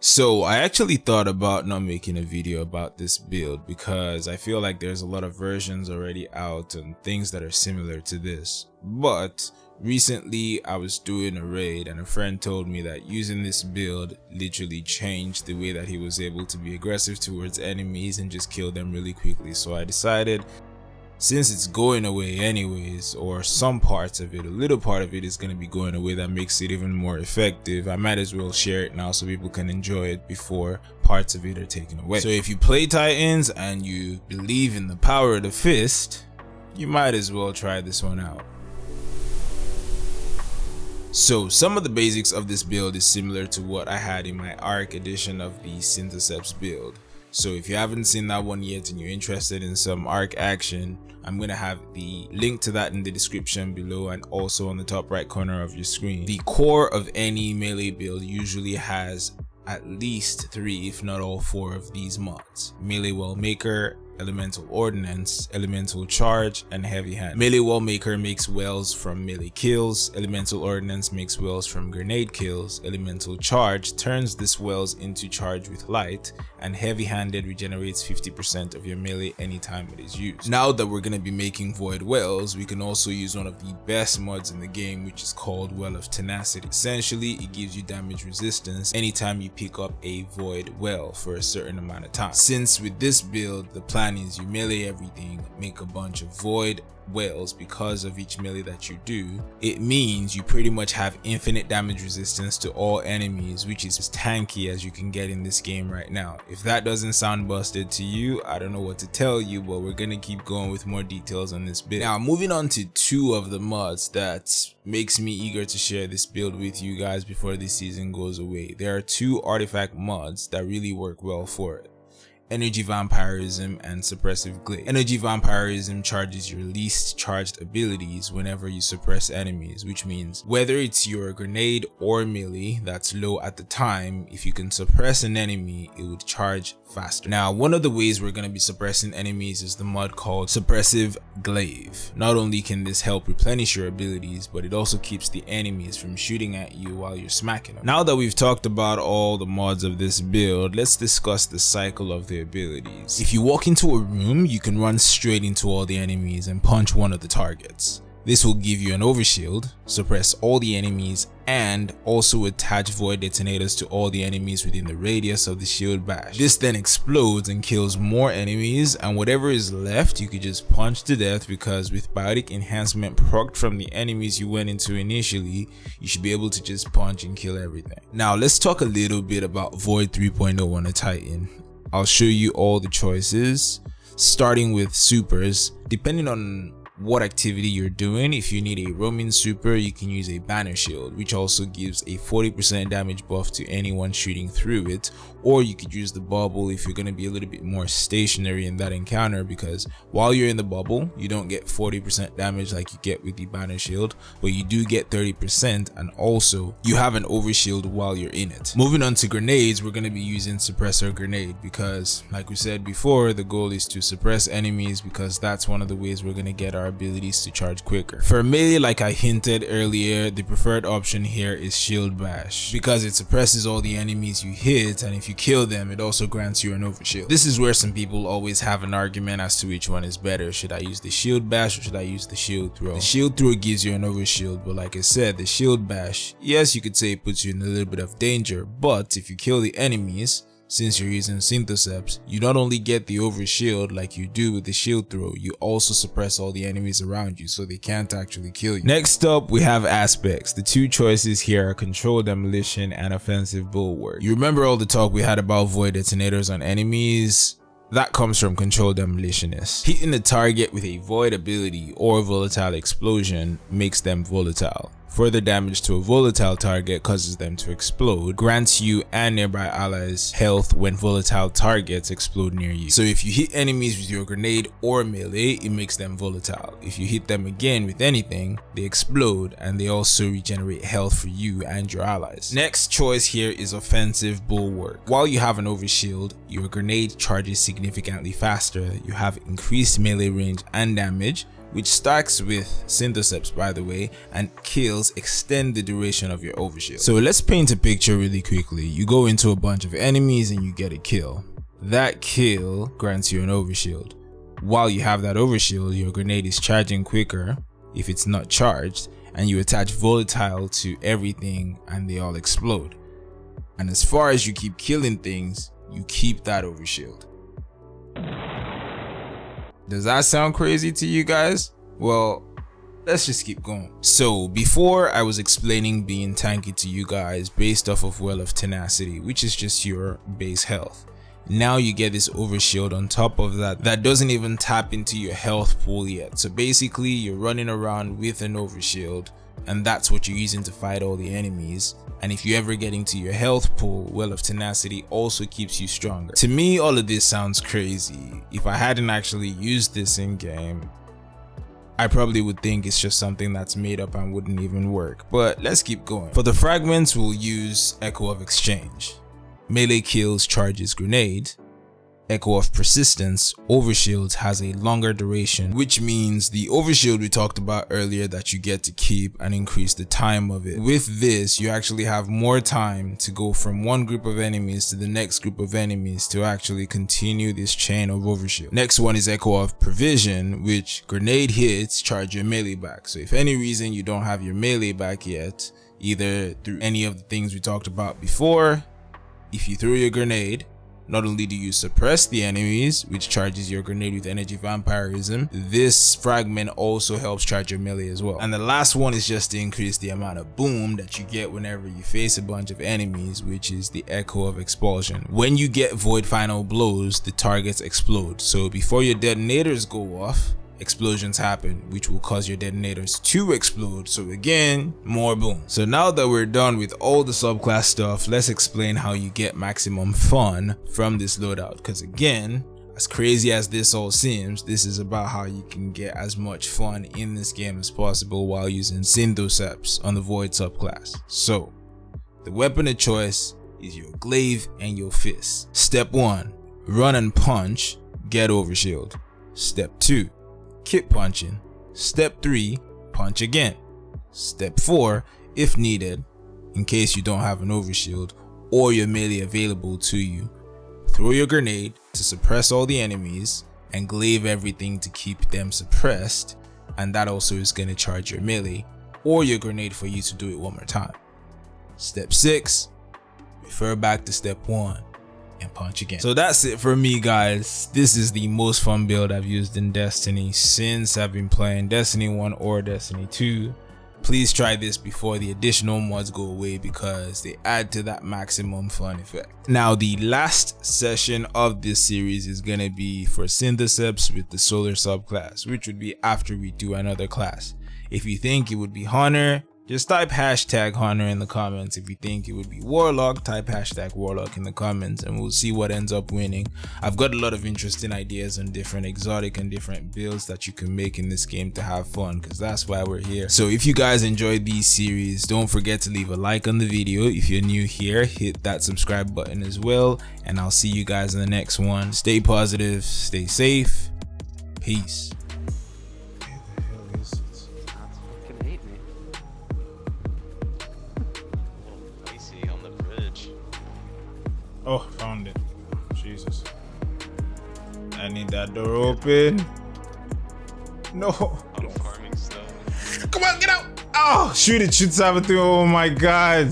So I actually thought about not making a video about this build because I feel like there's a lot of versions already out and things that are similar to this. But recently I was doing a raid and a friend told me that using this build literally changed the way that he was able to be aggressive towards enemies and just kill them really quickly. So I decided, since it's going away anyways, or some parts of it, a little part of it is going to be going away that makes it even more effective, I might as well share it now so people can enjoy it before parts of it are taken away. So if you play Titans and you believe in the power of the fist, you might as well try this one out. So some of the basics of this build is similar to what I had in my ARC edition of the Syntheseps build. So if you haven't seen that one yet and you're interested in some ARC action, I'm going to have the link to that in the description below and also on the top right corner of your screen. The core of any melee build usually has at least 3 if not all 4 of these mods: Melee Well Maker, Elemental Ordnance, Elemental Charge, and Heavy Hand. Melee Well Maker makes wells from melee kills, Elemental Ordnance makes wells from grenade kills, Elemental Charge turns this wells into charge with light, and Heavy Handed regenerates 50% of your melee anytime it is used. Now that we're going to be making void wells, we can also use one of the best mods in the game, which is called Well of Tenacity. Essentially, it gives you damage resistance anytime you pick up a void well for a certain amount of time. Since with this build, the plan is you melee everything, make a bunch of void wells because of each melee that you do, it means you pretty much have infinite damage resistance to all enemies, which is as tanky as you can get in this game right now. If that doesn't sound busted to you, I don't know what to tell you, but we're gonna keep going with more details on this build. Now moving on to 2 of the mods that makes me eager to share this build with you guys before this season goes away. There are 2 artifact mods that really work well for it: Energy Vampirism and Suppressive Glaive. Energy Vampirism charges your least charged abilities whenever you suppress enemies, which means whether it's your grenade or melee that's low at the time, if you can suppress an enemy, it would charge faster. Now, one of the ways we're going to be suppressing enemies is the mod called Suppressive Glaive. Not only can this help replenish your abilities, but it also keeps the enemies from shooting at you while you're smacking them. Now that we've talked about all the mods of this build, let's discuss the cycle of the abilities. If you walk into a room, you can run straight into all the enemies and punch one of the targets. This will give you an overshield, suppress all the enemies, and also attach void detonators to all the enemies within the radius of the shield bash. This then explodes and kills more enemies, and whatever is left you could just punch to death, because with biotic enhancement procced from the enemies you went into initially, you should be able to just punch and kill everything. Now let's talk a little bit about Void 3.0 on a Titan. I'll show you all the choices, starting with supers. Depending on what activity you're doing, if you need a roaming super, you can use a banner shield, which also gives a 40% damage buff to anyone shooting through it, or you could use the bubble if you're going to be a little bit more stationary in that encounter, because while you're in the bubble you don't get 40% damage like you get with the banner shield, but you do get 30%, and also you have an overshield while you're in it. Moving on to grenades, we're going to be using Suppressor Grenade because, like we said before, the goal is to suppress enemies, because that's one of the ways we're going to get our abilities to charge quicker. For melee, like I hinted earlier, the preferred option here is Shield Bash, because it suppresses all the enemies you hit, and if you kill them, it also grants you an overshield. This is where some people always have an argument as to which one is better. Should I use the Shield Bash or should I use the Shield Throw? The Shield Throw gives you an overshield, but like I said, the Shield Bash, yes, you could say it puts you in a little bit of danger, but if you kill the enemies, since you're using Syntheseps, you not only get the overshield like you do with the shield throw, you also suppress all the enemies around you so they can't actually kill you. Next up, we have aspects. The 2 choices here are Controlled Demolition and Offensive Bulwark. You remember all the talk we had about void detonators on enemies? That comes from Controlled Demolitionist. Hitting the target with a void ability or volatile explosion makes them volatile. Further damage to a volatile target causes them to explode, grants you and nearby allies health when volatile targets explode near you. So if you hit enemies with your grenade or melee, it makes them volatile. If you hit them again with anything, they explode, and they also regenerate health for you and your allies. Next choice here is Offensive Bulwark. While you have an overshield, your grenade charges significantly faster, you have increased melee range and damage, which stacks with Syntheseps by the way, and kills extend the duration of your overshield. So let's paint a picture really quickly. You go into a bunch of enemies and you get a kill. That kill grants you an overshield. While you have that overshield, your grenade is charging quicker if it's not charged, and you attach volatile to everything and they all explode. And as far as you keep killing things, you keep that overshield. Does that sound crazy to you guys? Well, let's just keep going. So before I was explaining being tanky to you guys based off of Well of Tenacity, which is just your base health. Now you get this overshield on top of that doesn't even tap into your health pool yet. So basically you're running around with an overshield, and that's what you're using to fight all the enemies. And if you ever get into your health pool, Well of Tenacity also keeps you stronger. To me, all of this sounds crazy. If I hadn't actually used this in game, I probably would think it's just something that's made up and wouldn't even work. But let's keep going. For the fragments, we'll use Echo of Exchange. Melee kills charges grenade. Echo of Persistence, overshield has a longer duration, which means the overshield we talked about earlier that you get to keep and increase the time of it. With this, you actually have more time to go from one group of enemies to the next group of enemies to actually continue this chain of overshield. Next one is Echo of Provision, which grenade hits charge your melee back. So if any reason you don't have your melee back yet, either through any of the things we talked about before, if you throw your grenade, not only do you suppress the enemies, which charges your grenade with energy vampirism, this fragment also helps charge your melee as well. And the last one is just to increase the amount of boom that you get whenever you face a bunch of enemies, which is the Echo of Expulsion. When you get Void Final Blows, the targets explode. So before your detonators go off, explosions happen, which will cause your detonators to explode. So again, more boom. So now that we're done with all the subclass stuff, let's explain how you get maximum fun from this loadout. Because again, as crazy as this all seems, this is about how you can get as much fun in this game as possible while using Syntheseps on the Void subclass. So the weapon of choice is your glaive and your fist. Step 1, run and punch, get overshield. Step 2, keep punching. Step 3, punch again. Step 4, if needed, in case you don't have an overshield or your melee available to you, throw your grenade to suppress all the enemies and glaive everything to keep them suppressed, and that also is going to charge your melee or your grenade for you to do it one more time. Step 6, refer back to step 1 and punch again. So that's it for me, guys. This is the most fun build I've used in Destiny since I've been playing Destiny 1 or Destiny 2. Please try this before the additional mods go away because they add to that maximum fun effect. Now the last session of this series is gonna be for Syntheseps with the Solar subclass, which would be after we do another class. If you think it would be Hunter, just type hashtag Hunter in the comments. If you think it would be Warlock, type hashtag Warlock in the comments and we'll see what ends up winning. I've got a lot of interesting ideas on different exotic and different builds that you can make in this game to have fun, because that's why we're here. So if you guys enjoyed these series, don't forget to leave a like on the video. If you're new here, hit that subscribe button as well, and I'll see you guys in the next one. Stay positive, stay safe, peace. Oh, found it. Jesus. I need that door open. No. I'm farming stuff. Come on, get out. Oh, shoot it. Shoot 7 through. Oh my God.